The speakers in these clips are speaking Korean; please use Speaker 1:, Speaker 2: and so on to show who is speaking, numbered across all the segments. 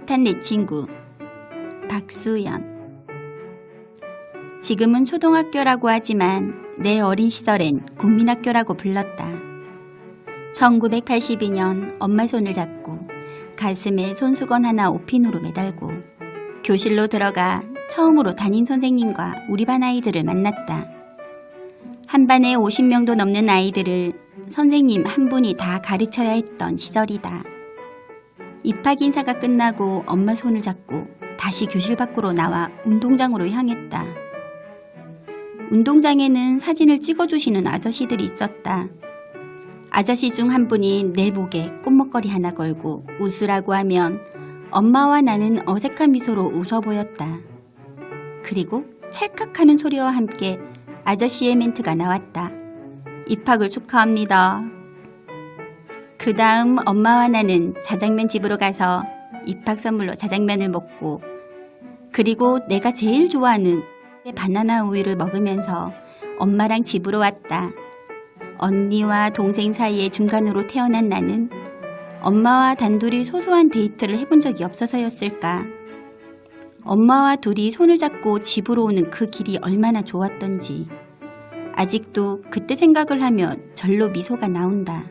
Speaker 1: 따뜻한 내 친구 박수연. 지금은 초등학교라고 하지만 내 어린 시절엔 국민학교라고 불렀다. 1982년 엄마 손을 잡고 가슴에 손수건 하나 옷핀으로 매달고 교실로 들어가 처음으로 담임 선생님과 우리 반 아이들을 만났다. 한 반에 50명도 넘는 아이들을 선생님 한 분이 다 가르쳐야 했던 시절이다. 입학 인사가 끝나고 엄마 손을 잡고 다시 교실 밖으로 나와 운동장으로 향했다. 운동장에는 사진을 찍어주시는 아저씨들이 있었다. 아저씨 중 한 분이 내 목에 꽃목걸이 하나 걸고 웃으라고 하면 엄마와 나는 어색한 미소로 웃어 보였다. 그리고 찰칵하는 소리와 함께 아저씨의 멘트가 나왔다. 입학을 축하합니다. 그 다음 엄마와 나는 자장면 집으로 가서 입학 선물로 자장면을 먹고, 그리고 내가 제일 좋아하는 바나나 우유를 먹으면서 엄마랑 집으로 왔다. 언니와 동생 사이의 중간으로 태어난 나는 엄마와 단둘이 소소한 데이트를 해본 적이 없어서였을까. 엄마와 둘이 손을 잡고 집으로 오는 그 길이 얼마나 좋았던지 아직도 그때 생각을 하면 절로 미소가 나온다.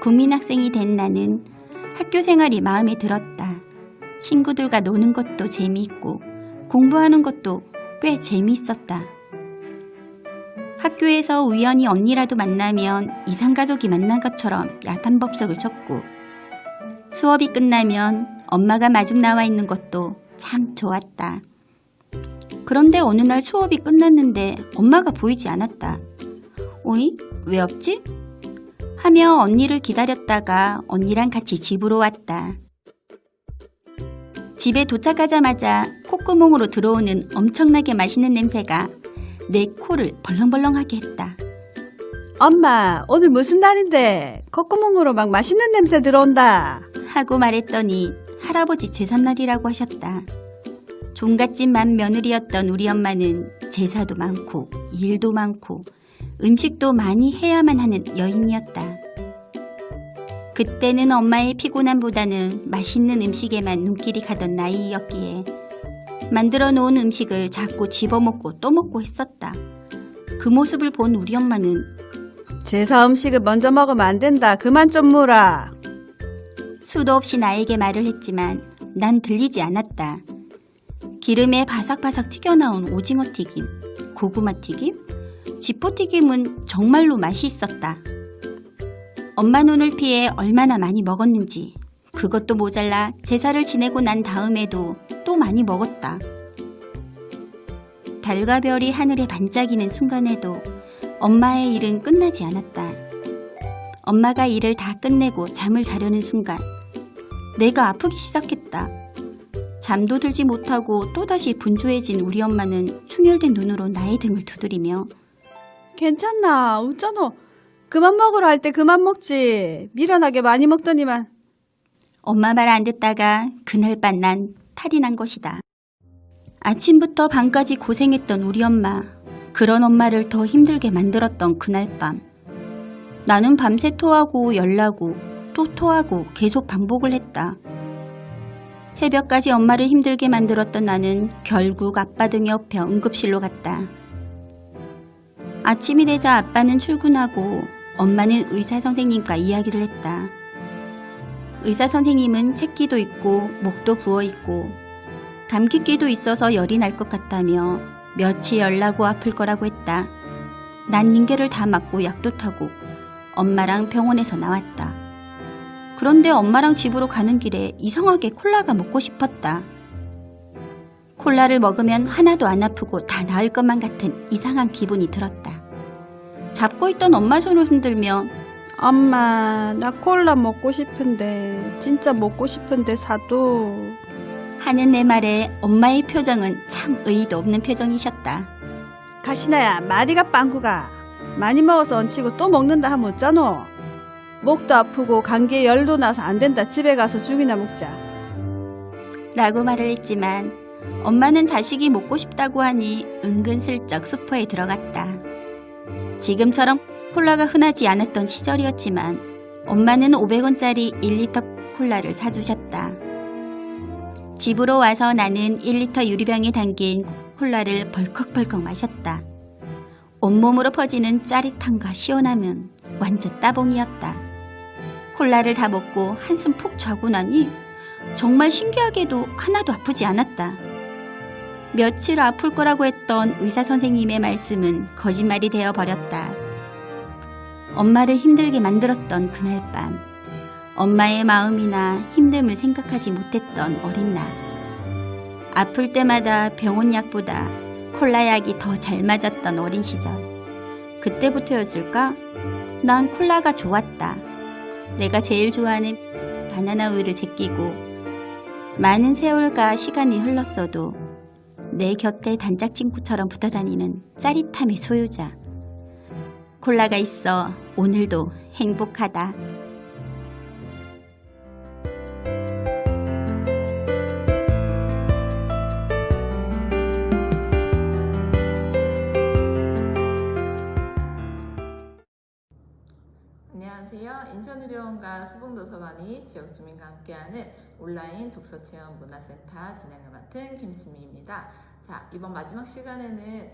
Speaker 1: 국민학생이 된 나는 학교 생활이 마음에 들었다. 친구들과 노는 것도 재미있고 공부하는 것도 꽤 재미있었다. 학교에서 우연히 언니라도 만나면 이상가족이 만난 것처럼 야단법석을 쳤고, 수업이 끝나면 엄마가 마중 나와 있는 것도 참 좋았다. 그런데 어느 날 수업이 끝났는데 엄마가 보이지 않았다. 어이? 왜 없지? 하며 언니를 기다렸다가 언니랑 같이 집으로 왔다. 집에 도착하자마자 콧구멍으로 들어오는 엄청나게 맛있는 냄새가 내 코를 벌렁벌렁하게 했다.
Speaker 2: 엄마, 오늘 무슨 날인데 콧구멍으로 막 맛있는 냄새 들어온다
Speaker 1: 하고 말했더니 할아버지 제삿날이라고 하셨다. 종갓집만 며느리였던 우리 엄마는 제사도 많고 일도 많고 음식도 많이 해야만 하는 여인이었다. 그때는 엄마의 피곤함보다는 맛있는 음식에만 눈길이 가던 나이였기에 만들어 놓은 음식을 자꾸 집어먹고 또 먹고 했었다. 그 모습을 본 우리 엄마는
Speaker 2: 제사 음식을 먼저 먹으면 안 된다. 그만 좀 물어.
Speaker 1: 수도 없이 나에게 말을 했지만 난 들리지 않았다. 기름에 바삭바삭 튀겨나온 오징어 튀김, 고구마 튀김, 지포 튀김은 정말로 맛이 있었다. 엄마 눈을 피해 얼마나 많이 먹었는지, 그것도 모자라 제사를 지내고 난 다음에도 또 많이 먹었다. 달과 별이 하늘에 반짝이는 순간에도 엄마의 일은 끝나지 않았다. 엄마가 일을 다 끝내고 잠을 자려는 순간 내가 아프기 시작했다. 잠도 들지 못하고 또다시 분주해진 우리 엄마는 충혈된 눈으로 나의 등을 두드리며
Speaker 2: 괜찮나? 웃잖아. 그만 먹으라 할 때 그만 먹지. 미련하게 많이 먹더니만.
Speaker 1: 엄마 말 안 듣다가 그날 밤 난 탈이 난 것이다. 아침부터 밤까지 고생했던 우리 엄마, 그런 엄마를 더 힘들게 만들었던 그날 밤. 나는 밤새 토하고 열나고 또 토하고 계속 반복을 했다. 새벽까지 엄마를 힘들게 만들었던 나는 결국 아빠 등에 업혀 응급실로 갔다. 아침이 되자 아빠는 출근하고 엄마는 의사 선생님과 이야기를 했다. 의사 선생님은 책기도 있고 목도 부어있고 감기기도 있어서 열이 날 것 같다며 며칠 열나고 아플 거라고 했다. 난 링겔을 다 맞고 약도 타고 엄마랑 병원에서 나왔다. 그런데 엄마랑 집으로 가는 길에 이상하게 콜라가 먹고 싶었다. 콜라를 먹으면 하나도 안 아프고 다 나을 것만 같은 이상한 기분이 들었다. 잡고 있던 엄마 손을 흔들며
Speaker 2: 엄마, 나 콜라 먹고 싶은데, 진짜 먹고 싶은데 사도.
Speaker 1: 하는 내 말에 엄마의 표정은 참 의의도 없는 표정이셨다.
Speaker 2: 가시나야, 마디가 빵꾸가. 많이 먹어서 얹히고 또 먹는다 하면 어쩌노? 목도 아프고 감기에 열도 나서 안 된다. 집에 가서 죽이나 먹자.
Speaker 1: 라고 말을 했지만 엄마는 자식이 먹고 싶다고 하니 은근슬쩍 슈퍼에 들어갔다. 지금처럼 콜라가 흔하지 않았던 시절이었지만 엄마는 500원짜리 1리터 콜라를 사주셨다. 집으로 와서 나는 1리터 유리병에 담긴 콜라를 벌컥벌컥 마셨다. 온몸으로 퍼지는 짜릿함과 시원함은 완전 따봉이었다. 콜라를 다 먹고 한숨 푹 자고 나니 정말 신기하게도 하나도 아프지 않았다. 며칠 아플 거라고 했던 의사 선생님의 말씀은 거짓말이 되어버렸다. 엄마를 힘들게 만들었던 그날 밤, 엄마의 마음이나 힘듦을 생각하지 못했던 어린 나. 아플 때마다 병원 약보다 콜라 약이 더 잘 맞았던 어린 시절. 그때부터였을까? 난 콜라가 좋았다. 내가 제일 좋아하는 바나나 우유를 제끼고 많은 세월과 시간이 흘렀어도 내 곁에 단짝친구처럼 붙어다니는 짜릿함의 소유자. 콜라가 있어 오늘도 행복하다.
Speaker 3: 안녕하세요. 인천의료원과 수봉도서관이 지역주민과 함께하는 온라인 독서체험 문화센터 진행을 맡은 김지미입니다. 자, 이번 마지막 시간에는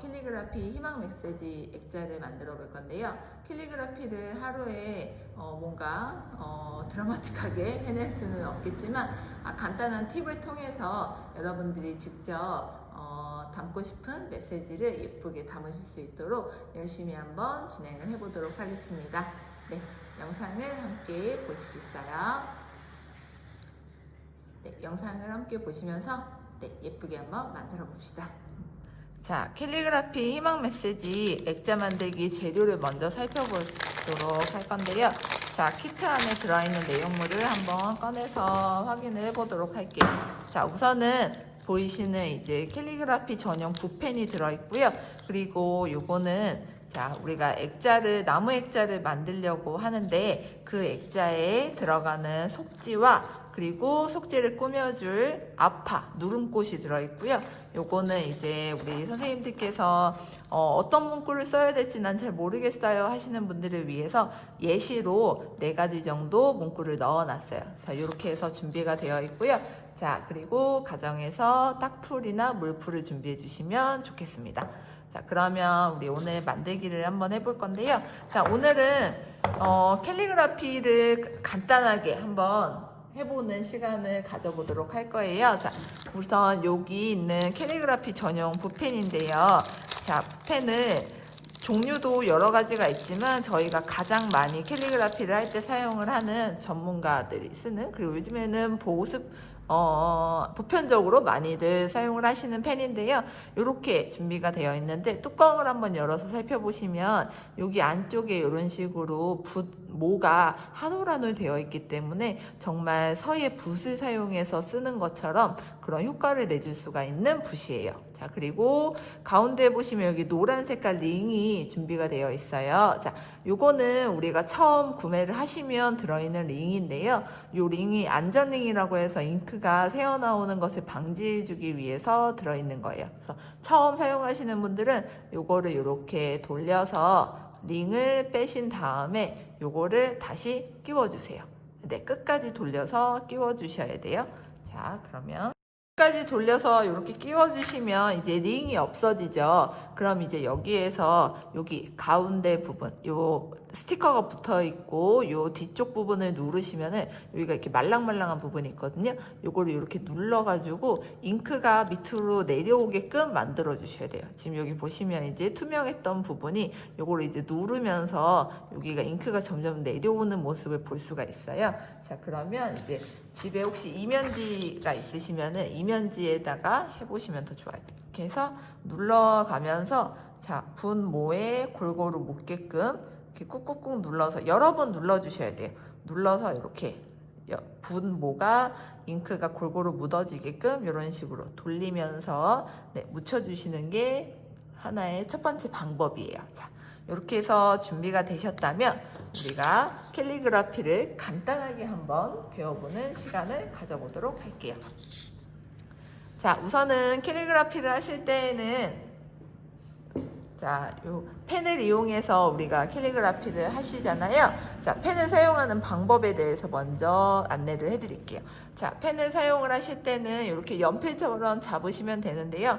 Speaker 3: 캘리그라피 희망 메시지 액자를 만들어 볼 건데요. 캘리그라피를 하루에 뭔가 드라마틱하게 해낼 수는 없겠지만 간단한 팁을 통해서 여러분들이 직접 담고 싶은 메시지를 예쁘게 담으실 수 있도록 열심히 한번 진행을 해보도록 하겠습니다. 네, 영상을 함께 보시겠어요? 네, 영상을 함께 보시면서 예쁘게 한번 만들어 봅시다. 자, 캘리그라피 희망 메시지 액자 만들기 재료를 먼저 살펴보도록 할 건데요. 자, 키트 안에 들어있는 내용물을 한번 꺼내서 확인을 해보도록 할게요. 자, 우선은 보이시는 이제 캘리그라피 전용 붓펜이 들어있고요. 그리고 요거는 자, 우리가 액자를, 나무 액자를 만들려고 하는데 그 액자에 들어가는 속지와 그리고 속지를 꾸며줄 아파, 누름꽃이 들어있고요. 요거는 이제 우리 선생님들께서 어떤 문구를 써야 될지 난 잘 모르겠어요 하시는 분들을 위해서 예시로 4가지 정도 문구를 넣어놨어요. 자, 이렇게 해서 준비가 되어 있고요. 자, 그리고 가정에서 딱풀이나 물풀을 준비해 주시면 좋겠습니다. 자, 그러면 우리 오늘 만들기를 한번 해볼 건데요. 자, 오늘은 캘리그라피를 간단하게 한번 해보는 시간을 가져보도록 할 거예요. 자, 우선 여기 있는 캘리그라피 전용 붓펜인데요. 자, 붓펜을 종류도 여러 가지가 있지만 저희가 가장 많이 캘리그라피를 할 때 사용을 하는 전문가들이 쓰는, 그리고 요즘에는 보습 보편적으로 많이들 사용을 하시는 펜인데요. 이렇게 준비가 되어 있는데 뚜껑을 한번 열어서 살펴보시면 여기 안쪽에 이런 식으로 모가 한 올 한 올 되어 있기 때문에 정말 서예 붓을 사용해서 쓰는 것처럼 그런 효과를 내줄 수가 있는 붓이에요. 자, 그리고 가운데 보시면 여기 노란 색깔 링이 준비가 되어 있어요. 자, 요거는 우리가 처음 구매를 하시면 들어있는 링인데요. 요 링이 안전링이라고 해서 잉크가 새어나오는 것을 방지해주기 위해서 들어있는 거예요. 그래서 처음 사용하시는 분들은 요거를 이렇게 돌려서 링을 빼신 다음에 요거를 다시 끼워주세요. 네, 끝까지 돌려서 끼워주셔야 돼요. 자, 그러면 끝까지 돌려서 이렇게 끼워주시면 이제 링이 없어지죠. 그럼 이제 여기에서 여기 가운데 부분, 요 스티커가 붙어 있고 요 뒤쪽 부분을 누르시면은 여기가 이렇게 말랑말랑한 부분이 있거든요. 요거를 이렇게 눌러가지고 잉크가 밑으로 내려오게끔 만들어 주셔야 돼요. 지금 여기 보시면 이제 투명했던 부분이 요거를 이제 누르면서 여기가 잉크가 점점 내려오는 모습을 볼 수가 있어요. 자, 그러면 이제 집에 혹시 이면지가 있으시면은 이면지에다가 해보시면 더 좋아요. 이렇게 해서 눌러가면서 자, 분모에 골고루 묻게끔 이렇게 꾹꾹꾹 눌러서 여러 번 눌러주셔야 돼요. 눌러서 이렇게 분모가 잉크가 골고루 묻어지게끔 이런 식으로 돌리면서 묻혀주시는 게 하나의 첫 번째 방법이에요. 자, 이렇게 해서 준비가 되셨다면 우리가 캘리그라피를 간단하게 한번 배워보는 시간을 가져보도록 할게요. 자, 우선은 캘리그라피를 하실 때에는 자, 요 펜을 이용해서 우리가 캘리그라피를 하시잖아요. 자, 펜을 사용하는 방법에 대해서 먼저 안내를 해드릴게요. 자, 펜을 사용을 하실 때는 이렇게 연필처럼 잡으시면 되는데요.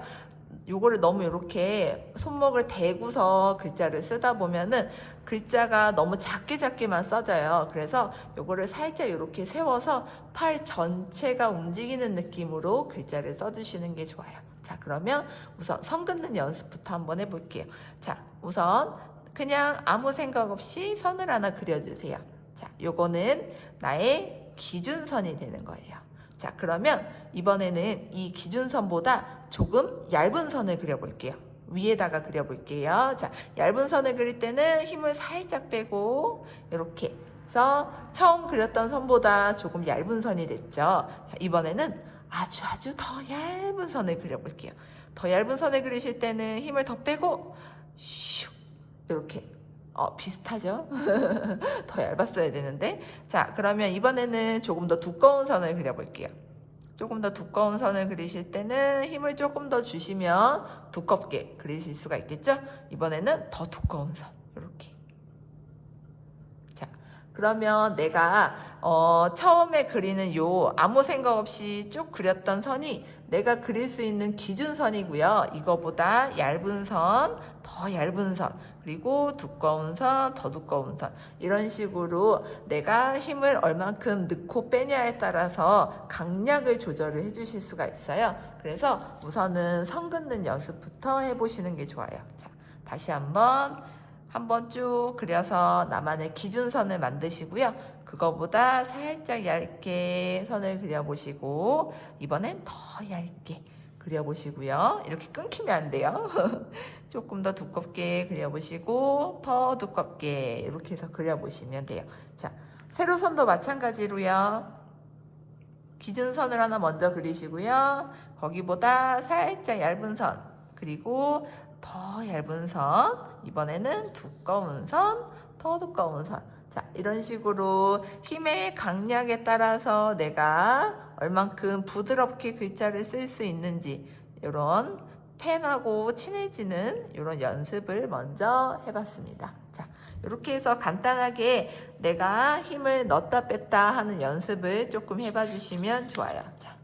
Speaker 3: 요거를 너무 이렇게 손목을 대고서 글자를 쓰다 보면은 글자가 너무 작게만 써져요. 그래서 요거를 살짝 이렇게 세워서 팔 전체가 움직이는 느낌으로 글자를 써주시는 게 좋아요. 자, 그러면 우선 선 긋는 연습부터 한번 해볼게요. 자, 우선 그냥 아무 생각 없이 선을 하나 그려주세요. 자, 요거는 나의 기준선이 되는 거예요. 자, 그러면 이번에는 이 기준선보다 조금 얇은 선을 그려볼게요. 위에다가 그려볼게요. 자, 얇은 선을 그릴 때는 힘을 살짝 빼고 이렇게 해서 처음 그렸던 선보다 조금 얇은 선이 됐죠. 자, 이번에는 아주 더 얇은 선을 그려볼게요. 더 얇은 선을 그리실 때는 힘을 더 빼고 슉 이렇게 비슷하죠? 더 얇았어야 되는데. 자, 그러면 이번에는 조금 더 두꺼운 선을 그려볼게요. 조금 더 두꺼운 선을 그리실 때는 힘을 조금 더 주시면 두껍게 그리실 수가 있겠죠? 이번에는 더 두꺼운 선 이렇게. 자, 그러면 내가 처음에 그리는 요 아무 생각 없이 쭉 그렸던 선이 내가 그릴 수 있는 기준선이고요. 이거보다 얇은 선, 더 얇은 선, 그리고 두꺼운 선, 더 두꺼운 선, 이런 식으로 내가 힘을 얼만큼 넣고 빼냐에 따라서 강약을 조절을 해주실 수가 있어요. 그래서 우선은 선 긋는 연습부터 해보시는 게 좋아요. 자, 다시 한번 쭉 그려서 나만의 기준선을 만드시고요. 그거보다 살짝 얇게 선을 그려보시고, 이번엔 더 얇게 그려보시고요. 이렇게 끊기면 안 돼요. 조금 더 두껍게 그려보시고, 더 두껍게 이렇게 해서 그려보시면 돼요. 자, 세로선도 마찬가지로요. 기준선을 하나 먼저 그리시고요. 거기보다 살짝 얇은 선, 그리고 더 얇은 선, 이번에는 두꺼운 선, 더 두꺼운 선. 자, 이런 식으로 힘의 강약에 따라서 내가 얼만큼 부드럽게 글자를 쓸 수 있는지, 이런 펜하고 친해지는 이런 연습을 먼저 해봤습니다. 자, 이렇게 해서 간단하게 내가 힘을 넣었다 뺐다 하는 연습을 조금 해봐 주시면 좋아요. 자,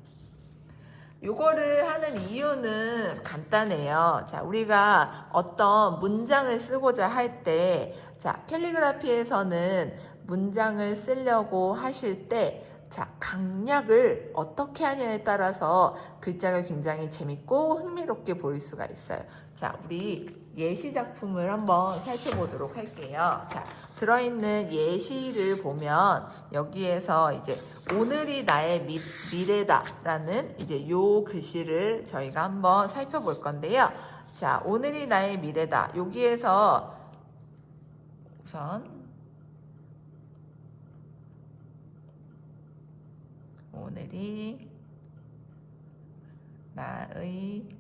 Speaker 3: 요거를 하는 이유는 간단해요. 자, 우리가 어떤 문장을 쓰고자 할 때, 자, 캘리그라피에서는 문장을 쓰려고 하실 때, 자, 강약을 어떻게 하냐에 따라서 글자가 굉장히 재밌고 흥미롭게 보일 수가 있어요. 자, 우리 예시 작품을 한번 살펴보도록 할게요. 자, 들어있는 예시를 보면 여기에서 이제 오늘이 나의 미래다라는 이제 요 글씨를 저희가 한번 살펴볼 건데요. 자, 오늘이 나의 미래다. 여기에서 우선 오늘이 나의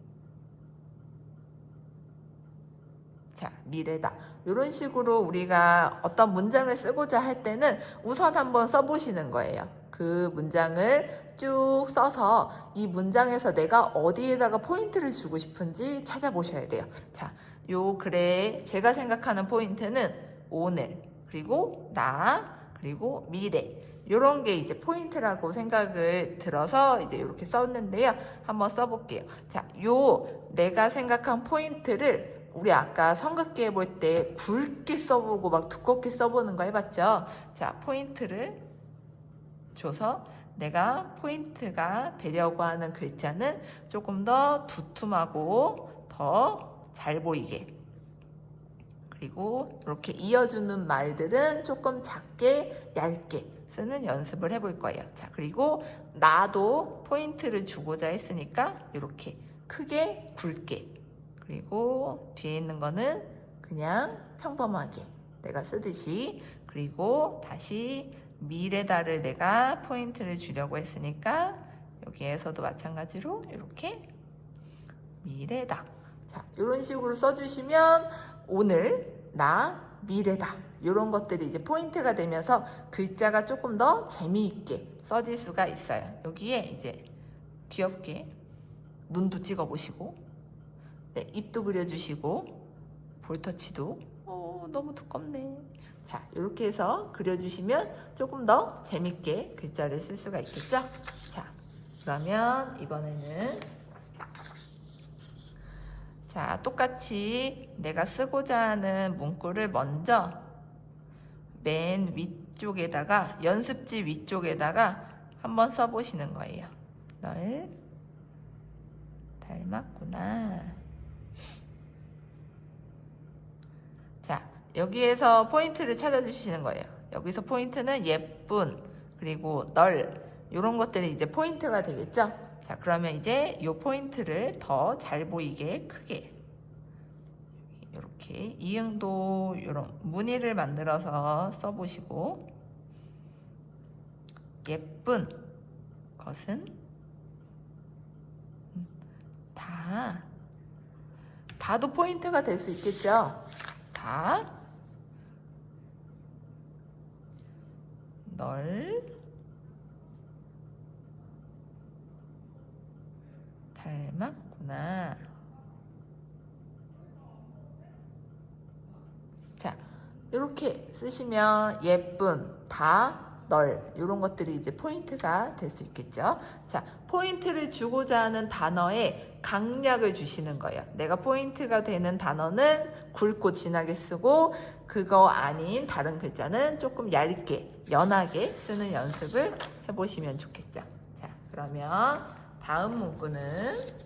Speaker 3: 미래다. 이런 식으로 우리가 어떤 문장을 쓰고자 할 때는 우선 한번 써보시는 거예요. 그 문장을 쭉 써서 이 문장에서 내가 어디에다가 포인트를 주고 싶은지 찾아보셔야 돼요. 자, 요 글에 제가 생각하는 포인트는 오늘, 그리고 나, 그리고 미래. 요런 게 이제 포인트라고 생각을 들어서 이제 이렇게 썼는데요. 한번 써볼게요. 자, 요 내가 생각한 포인트를 우리 아까 선긋기 해볼 때 굵게 써보고 막 두껍게 써보는 거 해봤죠? 자, 포인트를 줘서 내가 포인트가 되려고 하는 글자는 조금 더 두툼하고 더 잘 보이게, 그리고 이렇게 이어주는 말들은 조금 작게 얇게 쓰는 연습을 해볼 거예요. 자, 그리고 나도 포인트를 주고자 했으니까 이렇게 크게 굵게, 그리고 뒤에 있는 거는 그냥 평범하게 내가 쓰듯이, 그리고 다시 미래다를 내가 포인트를 주려고 했으니까 여기에서도 마찬가지로 이렇게 미래다. 자, 이런 식으로 써주시면 오늘, 나, 미래다. 이런 것들이 이제 포인트가 되면서 글자가 조금 더 재미있게 써질 수가 있어요. 여기에 이제 귀엽게 눈도 찍어보시고, 네, 입도 그려주시고, 볼터치도 너무 두껍네. 자, 이렇게 해서 그려주시면 조금 더 재밌게 글자를 쓸 수가 있겠죠? 자, 그러면 이번에는 자, 똑같이 내가 쓰고자 하는 문구를 먼저 맨 위쪽에다가 연습지 위쪽에다가 한번 써보시는 거예요. 널 닮았구나. 자, 여기에서 포인트를 찾아주시는 거예요. 여기서 포인트는 예쁜, 그리고 널, 이런 것들이 이제 포인트가 되겠죠? 자, 그러면 이제 이 포인트를 더 잘 보이게 크게 이렇게 이응도 이런 무늬를 만들어서 써보시고, 예쁜 것은 다도 포인트가 될 수 있겠죠? 널 닮았구나. 자, 이렇게 쓰시면 예쁜, 널, 이런 것들이 이제 포인트가 될 수 있겠죠. 자, 포인트를 주고자 하는 단어에 강약을 주시는 거예요. 내가 포인트가 되는 단어는 굵고 진하게 쓰고, 그거 아닌 다른 글자는 조금 얇게, 연하게 쓰는 연습을 해보시면 좋겠죠. 자, 그러면 다음 문구는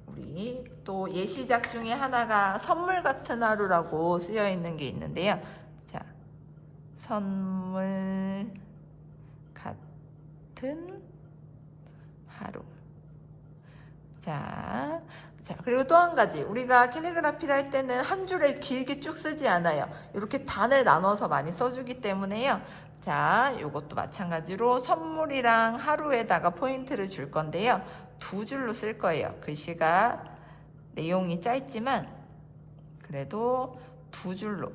Speaker 3: 우리 또 예시작 중에 하나가 선물 같은 하루라고 쓰여 있는 게 있는데요. 자, 선물 같은 하루. 자, 그리고 또 한 가지, 우리가 캘리그라피를 할 때는 한 줄에 길게 쭉 쓰지 않아요. 이렇게 단을 나눠서 많이 써주기 때문에요. 자, 이것도 마찬가지로 선물이랑 하루에다가 포인트를 줄 건데요. 두 줄로 쓸 거예요. 글씨가 내용이 짧지만 그래도 두 줄로.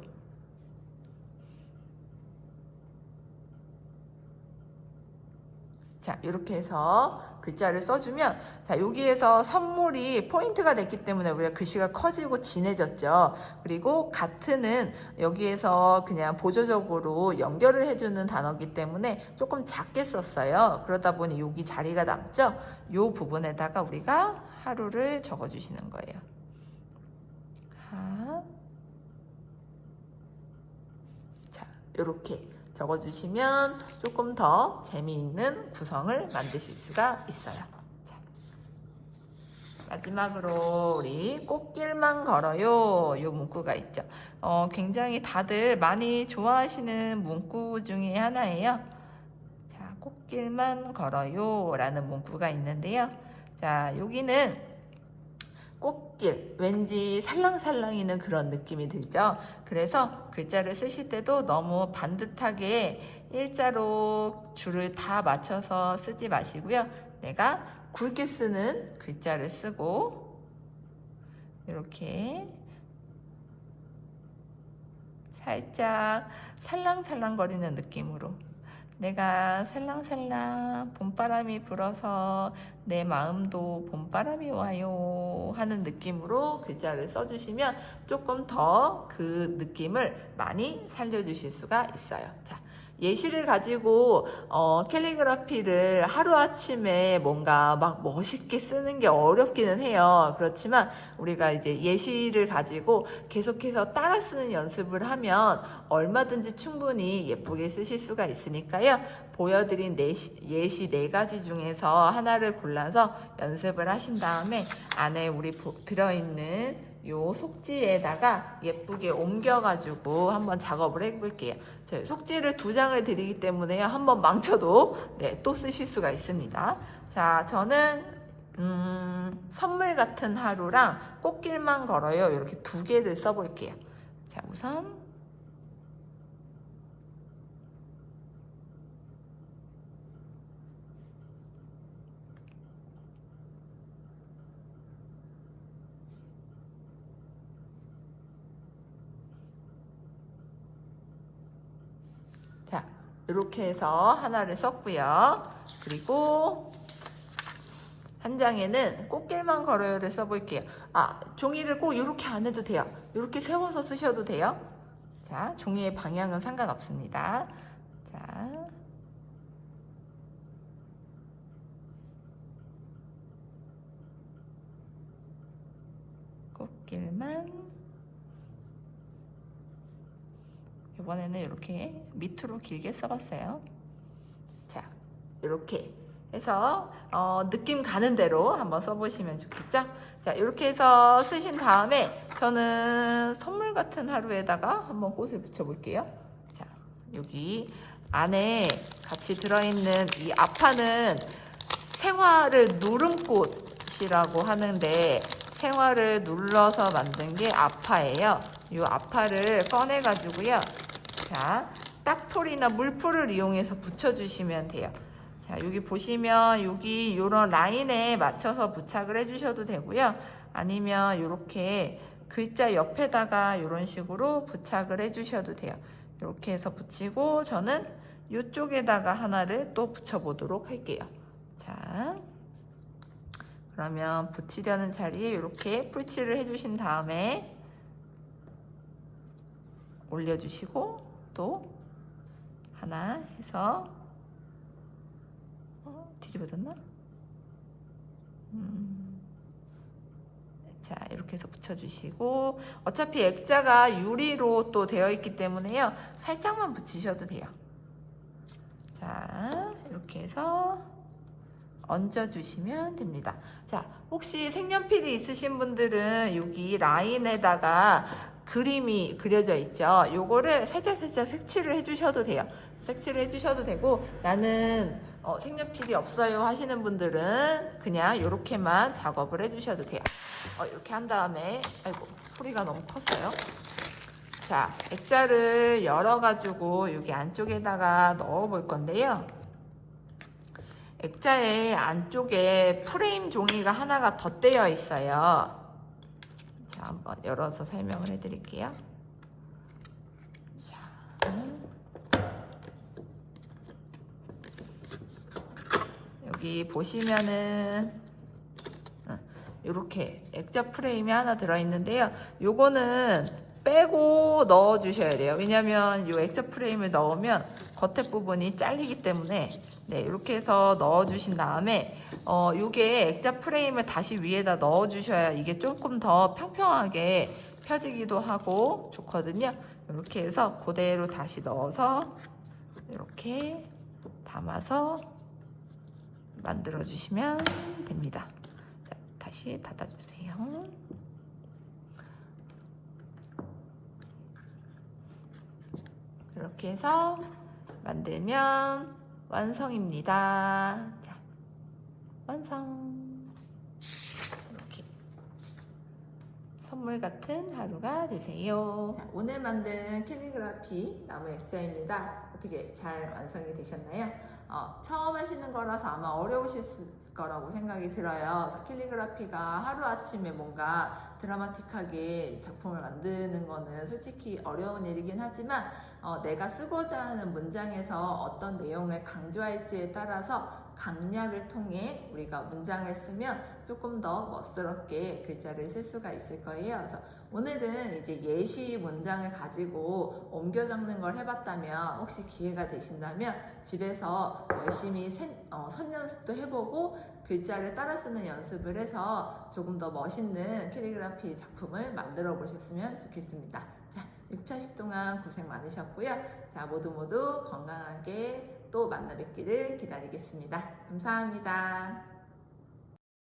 Speaker 3: 자, 이렇게 해서 글자를 써주면, 자, 여기에서 선물이 포인트가 됐기 때문에 우리가 글씨가 커지고 진해졌죠. 그리고 같은은 여기에서 그냥 보조적으로 연결을 해주는 단어이기 때문에 조금 작게 썼어요. 그러다 보니 여기 자리가 남죠. 이 부분에다가 우리가 하루를 적어주시는 거예요. 자, 이렇게 적어주시면 조금 더 재미있는 구성을 만드실 수가 있어요. 자, 마지막으로 우리 꽃길만 걸어요, 이 문구가 있죠. 굉장히 다들 많이 좋아하시는 문구 중에 하나예요. 자, 꽃길만 걸어요 라는 문구가 있는데요. 자, 여기는 꽃길, 왠지 살랑살랑이는 그런 느낌이 들죠. 그래서 글자를 쓰실 때도 너무 반듯하게 일자로 줄을 다 맞춰서 쓰지 마시고요. 내가 굵게 쓰는 글자를 쓰고 이렇게 살짝 살랑살랑거리는 느낌으로, 내가 살랑살랑 봄바람이 불어서 내 마음도 봄바람이 와요 하는 느낌으로 글자를 써주시면 조금 더 그 느낌을 많이 살려주실 수가 있어요. 자, 예시를 가지고 캘리그라피를 하루아침에 뭔가 막 멋있게 쓰는 게 어렵기는 해요. 그렇지만 우리가 이제 예시를 가지고 계속해서 따라 쓰는 연습을 하면 얼마든지 충분히 예쁘게 쓰실 수가 있으니까요. 보여드린 예시 4가지 중에서 하나를 골라서 연습을 하신 다음에 안에 우리 들어있는 요 속지에다가 예쁘게 옮겨가지고 한번 작업을 해볼게요. 속지를 2장을 드리기 때문에요. 한번 망쳐도 또 쓰실 수가 있습니다. 자, 저는 선물 같은 하루랑 꽃길만 걸어요, 이렇게 2개를 써볼게요. 자, 우선 이렇게 해서 하나를 썼고요. 그리고 한 장에는 꽃길만 걸어요를 써볼게요. 종이를 꼭 이렇게 안 해도 돼요. 이렇게 세워서 쓰셔도 돼요. 자, 종이의 방향은 상관없습니다. 자, 꽃길만. 이번에는 이렇게 밑으로 길게 써봤어요. 자, 이렇게 해서 느낌 가는 대로 한번 써보시면 좋겠죠? 자, 이렇게 해서 쓰신 다음에 저는 선물 같은 하루에다가 한번 꽃을 붙여볼게요. 자, 여기 안에 같이 들어있는 이 아파는 생화를 누른 꽃이라고 하는데 생화를 눌러서 만든 게 아파예요. 이 아파를 꺼내가지고요. 자, 딱풀이나 물풀을 이용해서 붙여주시면 돼요. 자, 여기 보시면 여기 이런 라인에 맞춰서 부착을 해주셔도 되고요. 아니면 이렇게 글자 옆에다가 이런 식으로 부착을 해주셔도 돼요. 이렇게 해서 붙이고 저는 이쪽에다가 하나를 또 붙여보도록 할게요. 자, 그러면 붙이려는 자리에 이렇게 풀칠을 해주신 다음에 올려주시고 또 하나 해서 뒤집어졌나? 자, 이렇게 해서 붙여주시고 어차피 액자가 유리로 또 되어 있기 때문에요. 살짝만 붙이셔도 돼요. 자, 이렇게 해서 얹어주시면 됩니다. 자, 혹시 색연필이 있으신 분들은 여기 라인에다가 그림이 그려져 있죠. 요거를 살짝살짝 색칠을 해주셔도 돼요. 색칠을 해주셔도 되고 나는 색연필이 없어요 하시는 분들은 그냥 이렇게만 작업을 해주셔도 돼요. 이렇게 한 다음에 아이고 소리가 너무 컸어요. 자, 액자를 열어가지고 여기 안쪽에다가 넣어 볼 건데요. 액자의 안쪽에 프레임 종이가 하나가 덧대어 있어요. 자, 한번 열어서 설명을 해드릴게요. 자, 여기 보시면은 이렇게 액자 프레임이 하나 들어있는데요. 요거는 빼고 넣어 주셔야 돼요. 왜냐면 이 액자 프레임을 넣으면 겉에 부분이 잘리기 때문에 네, 이렇게 해서 넣어 주신 다음에 요게 액자 프레임을 다시 위에다 넣어 주셔야 이게 조금 더 평평하게 펴지기도 하고 좋거든요. 이렇게 해서 그대로 다시 넣어서 이렇게 담아서 만들어 주시면 됩니다. 자, 다시 닫아 주세요. 이렇게 해서 만들면 완성입니다. 자, 완성. 이렇게 선물 같은 하루가 되세요. 자, 오늘 만든 캘리그라피 나무 액자입니다. 어떻게 잘 완성이 되셨나요? 처음 하시는 거라서 아마 어려우실 거라고 생각이 들어요. 그래서 캘리그라피가 하루아침에 뭔가 드라마틱하게 작품을 만드는 거는 솔직히 어려운 일이긴 하지만 내가 쓰고자 하는 문장에서 어떤 내용을 강조할지에 따라서 강약을 통해 우리가 문장을 쓰면 조금 더 멋스럽게 글자를 쓸 수가 있을 거예요. 그래서 오늘은 이제 예시 문장을 가지고 옮겨 적는 걸 해봤다면 혹시 기회가 되신다면 집에서 열심히 선 연습도 해보고 글자를 따라 쓰는 연습을 해서 조금 더 멋있는 캘리그라피 작품을 만들어 보셨으면 좋겠습니다. 자, 6차시 동안 고생 많으셨고요. 자, 모두 건강하게 또 만나 뵙기를 기다리겠습니다. 감사합니다.